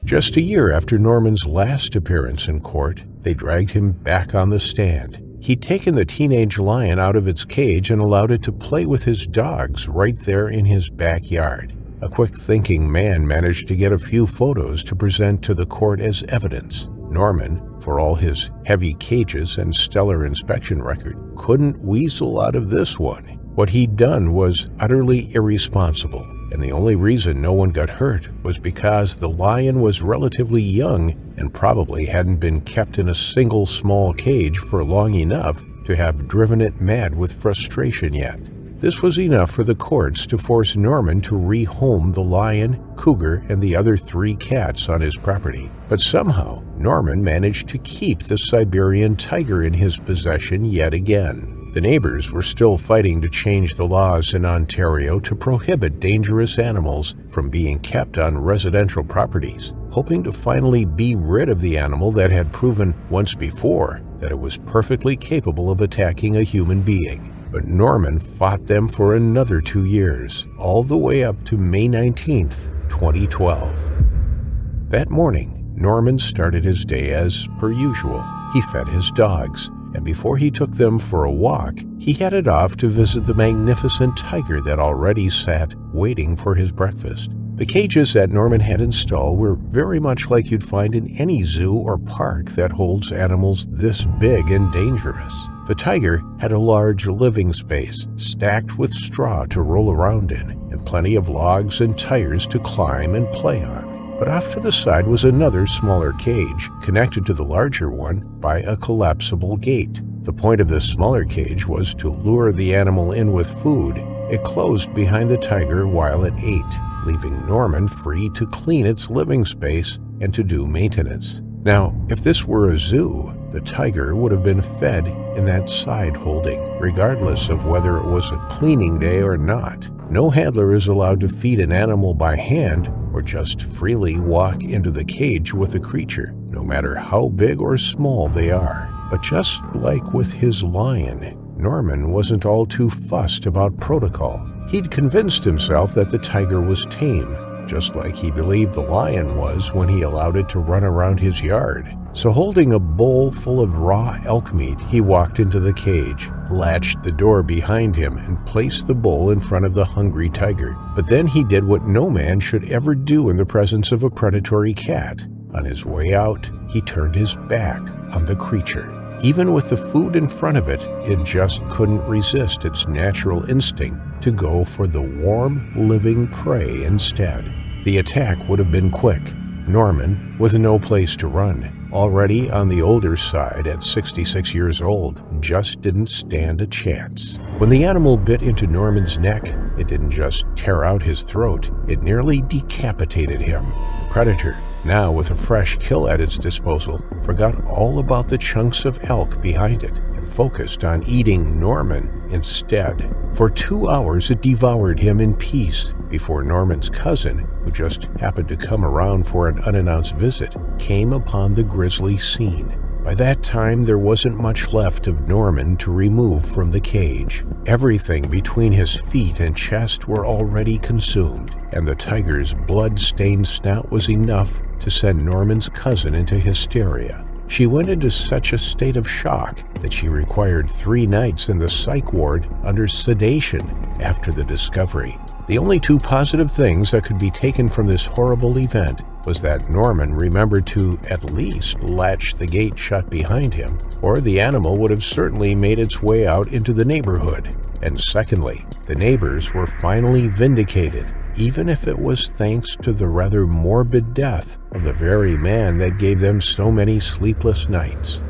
Just a year after Norman's last appearance in court, they dragged him back on the stand. He'd taken the teenage lion out of its cage and allowed it to play with his dogs right there in his backyard. A quick-thinking man managed to get a few photos to present to the court as evidence. Norman, for all his heavy cages and stellar inspection record, couldn't weasel out of this one. What he'd done was utterly irresponsible, and the only reason no one got hurt was because the lion was relatively young and probably hadn't been kept in a single small cage for long enough to have driven it mad with frustration yet. This was enough for the courts to force Norman to rehome the lion, cougar, and the other 3 cats on his property. But somehow, Norman managed to keep the Siberian tiger in his possession yet again. The neighbors were still fighting to change the laws in Ontario to prohibit dangerous animals from being kept on residential properties, hoping to finally be rid of the animal that had proven once before that it was perfectly capable of attacking a human being. But Norman fought them for another 2 years, all the way up to May 19th, 2012. That morning, Norman started his day as per usual. He fed his dogs, and before he took them for a walk, he headed off to visit the magnificent tiger that already sat waiting for his breakfast. The cages that Norman had installed were very much like you'd find in any zoo or park that holds animals this big and dangerous. The tiger had a large living space, stacked with straw to roll around in, and plenty of logs and tires to climb and play on. But off to the side was another smaller cage, connected to the larger one by a collapsible gate. The point of this smaller cage was to lure the animal in with food. It closed behind the tiger while it ate, leaving Norman free to clean its living space and to do maintenance. Now, if this were a zoo, the tiger would have been fed in that side holding, regardless of whether it was a cleaning day or not. No handler is allowed to feed an animal by hand or just freely walk into the cage with a creature, no matter how big or small they are. But just like with his lion, Norman wasn't all too fussed about protocol. He'd convinced himself that the tiger was tame, just like he believed the lion was when he allowed it to run around his yard. So holding a bowl full of raw elk meat, he walked into the cage, latched the door behind him, and placed the bowl in front of the hungry tiger. But then he did what no man should ever do in the presence of a predatory cat. On his way out, he turned his back on the creature. Even with the food in front of it, it just couldn't resist its natural instinct to go for the warm, living prey instead. The attack would have been quick. Norman, with no place to run, already on the older side at 66 years old, just didn't stand a chance. When the animal bit into Norman's neck, it didn't just tear out his throat, it nearly decapitated him. The predator, now with a fresh kill at its disposal, forgot all about the chunks of elk behind it and focused on eating Norman instead. For 2 hours it devoured him in peace before Norman's cousin, who just happened to come around for an unannounced visit, came upon the grisly scene. By that time, there wasn't much left of Norman to remove from the cage. Everything between his feet and chest were already consumed, and the tiger's blood-stained snout was enough to send Norman's cousin into hysteria. She went into such a state of shock that she required 3 nights in the psych ward under sedation after the discovery. The only 2 positive things that could be taken from this horrible event was that Norman remembered to at least latch the gate shut behind him, or the animal would have certainly made its way out into the neighborhood. And secondly, the neighbors were finally vindicated, even if it was thanks to the rather morbid death of the very man that gave them so many sleepless nights.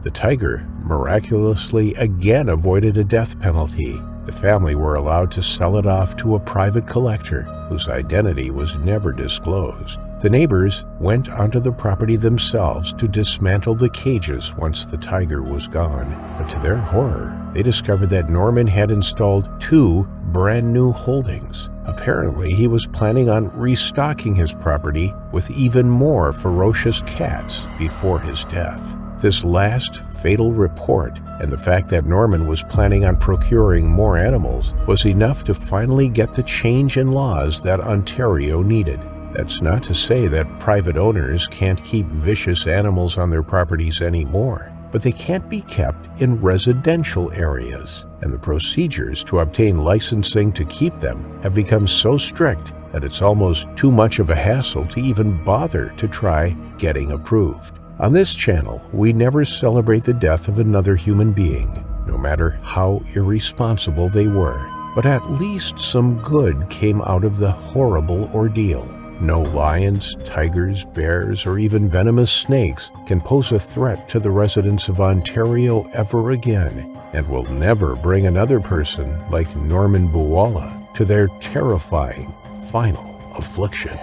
The tiger miraculously again avoided a death penalty. The family were allowed to sell it off to a private collector whose identity was never disclosed. The neighbors went onto the property themselves to dismantle the cages once the tiger was gone. But to their horror, they discovered that Norman had installed 2 brand new holdings. Apparently, he was planning on restocking his property with even more ferocious cats before his death. This last fatal report and the fact that Norman was planning on procuring more animals was enough to finally get the change in laws that Ontario needed. That's not to say that private owners can't keep vicious animals on their properties anymore, but they can't be kept in residential areas, and the procedures to obtain licensing to keep them have become so strict that it's almost too much of a hassle to even bother to try getting approved. On this channel, we never celebrate the death of another human being, no matter how irresponsible they were, but at least some good came out of the horrible ordeal. No lions, tigers, bears, or even venomous snakes can pose a threat to the residents of Ontario ever again, and will never bring another person like Norman Buwala to their terrifying final affliction.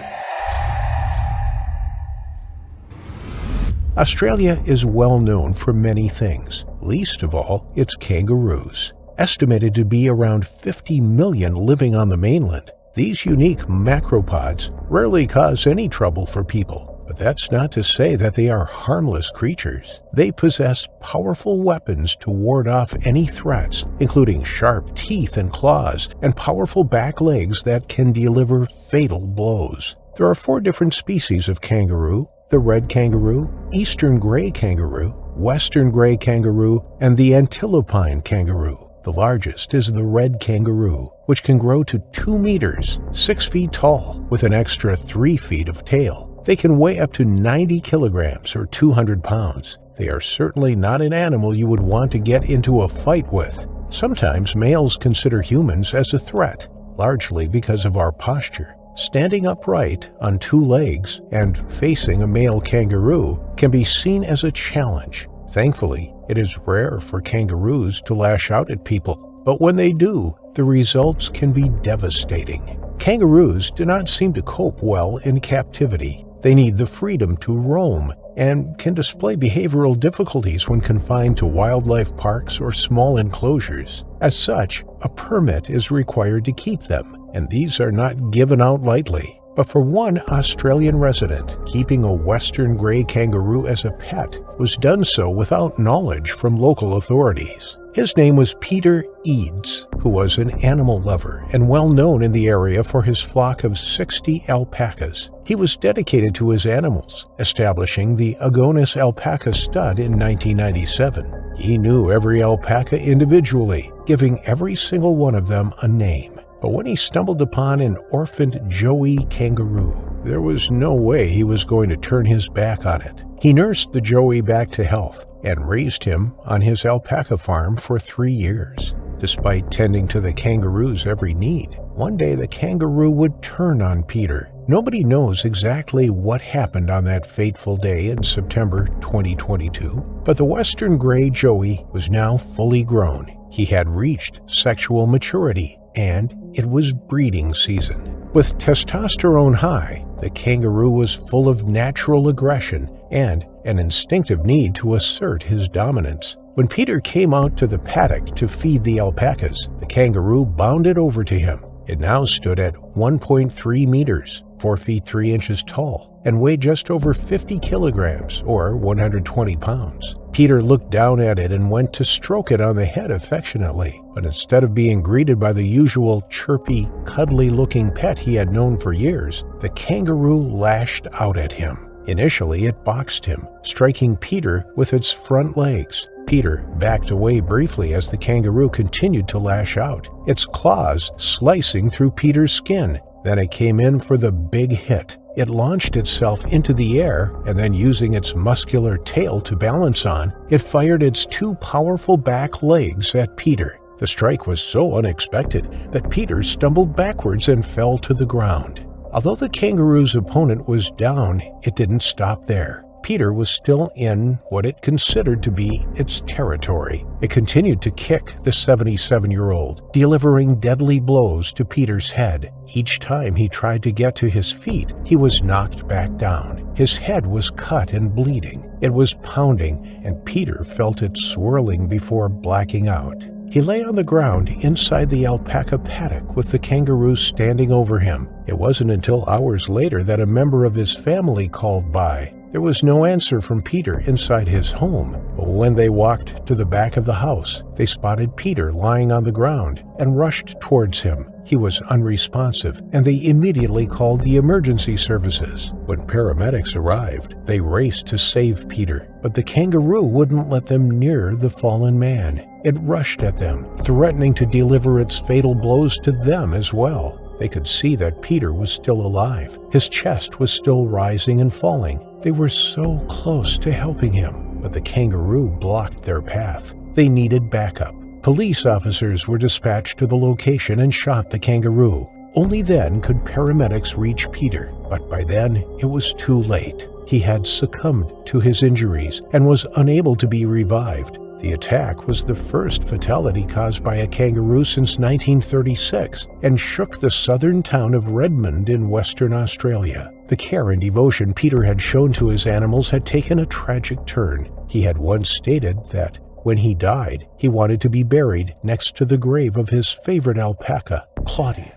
Australia is well known for many things, least of all its kangaroos. Estimated to be around 50 million living on the mainland, these unique macropods rarely cause any trouble for people, but that's not to say that they are harmless creatures. They possess powerful weapons to ward off any threats, including sharp teeth and claws, and powerful back legs that can deliver fatal blows. There are 4 different species of kangaroo: the red kangaroo, eastern gray kangaroo, western gray kangaroo, and the antilopine kangaroo. The largest is the red kangaroo, which can grow to 2 meters, 6 feet tall, with an extra 3 feet of tail. They can weigh up to 90 kilograms or 200 pounds. They are certainly not an animal you would want to get into a fight with. Sometimes males consider humans as a threat, largely because of our posture. Standing upright on 2 legs and facing a male kangaroo can be seen as a challenge. Thankfully, it is rare for kangaroos to lash out at people, but when they do, the results can be devastating. Kangaroos do not seem to cope well in captivity. They need the freedom to roam and can display behavioral difficulties when confined to wildlife parks or small enclosures. As such, a permit is required to keep them, and these are not given out lightly. But for one Australian resident, keeping a western gray kangaroo as a pet was done so without knowledge from local authorities. His name was Peter Eads, who was an animal lover and well known in the area for his flock of 60 alpacas. He was dedicated to his animals, establishing the Agonis alpaca stud in 1997. He knew every alpaca individually, giving every single one of them a name. But when he stumbled upon an orphaned Joey kangaroo, there was no way he was going to turn his back on it. He nursed the Joey back to health and raised him on his alpaca farm for 3 years. Despite tending to the kangaroo's every need, one day the kangaroo would turn on Peter. Nobody knows exactly what happened on that fateful day in September 2022, but the western gray Joey was now fully grown. He had reached sexual maturity, and it was breeding season. With testosterone high, the kangaroo was full of natural aggression and an instinctive need to assert his dominance. When Peter came out to the paddock to feed the alpacas, the kangaroo bounded over to him. It now stood at 1.3 meters, 4 feet 3 inches tall, and weighed just over 50 kilograms, or 120 pounds. Peter looked down at it and went to stroke it on the head affectionately, but instead of being greeted by the usual chirpy, cuddly-looking pet he had known for years, the kangaroo lashed out at him. Initially, it boxed him, striking Peter with its front legs. Peter backed away briefly as the kangaroo continued to lash out, its claws slicing through Peter's skin. Then it came in for the big hit. It launched itself into the air, and then using its muscular tail to balance on, it fired its 2 powerful back legs at Peter. The strike was so unexpected that Peter stumbled backwards and fell to the ground. Although the kangaroo's opponent was down, it didn't stop there. Peter was still in what it considered to be its territory. It continued to kick the 77-year-old, delivering deadly blows to Peter's head. Each time he tried to get to his feet, he was knocked back down. His head was cut and bleeding. It was pounding, and Peter felt it swirling before blacking out. He lay on the ground inside the alpaca paddock with the kangaroo standing over him. It wasn't until hours later that a member of his family called by. There was no answer from Peter inside his home, but when they walked to the back of the house, they spotted Peter lying on the ground and rushed towards him. He was unresponsive, and they immediately called the emergency services. When paramedics arrived, they raced to save Peter, but the kangaroo wouldn't let them near the fallen man. It rushed at them, threatening to deliver its fatal blows to them as well. They could see that Peter was still alive. His chest was still rising and falling. They were so close to helping him, but the kangaroo blocked their path. They needed backup. Police officers were dispatched to the location and shot the kangaroo. Only then could paramedics reach Peter, but by then it was too late. He had succumbed to his injuries and was unable to be revived. The attack was the first fatality caused by a kangaroo since 1936 and shook the southern town of Redmond in Western Australia. The care and devotion Peter had shown to his animals had taken a tragic turn. He had once stated that when he died, he wanted to be buried next to the grave of his favorite alpaca, Claudia.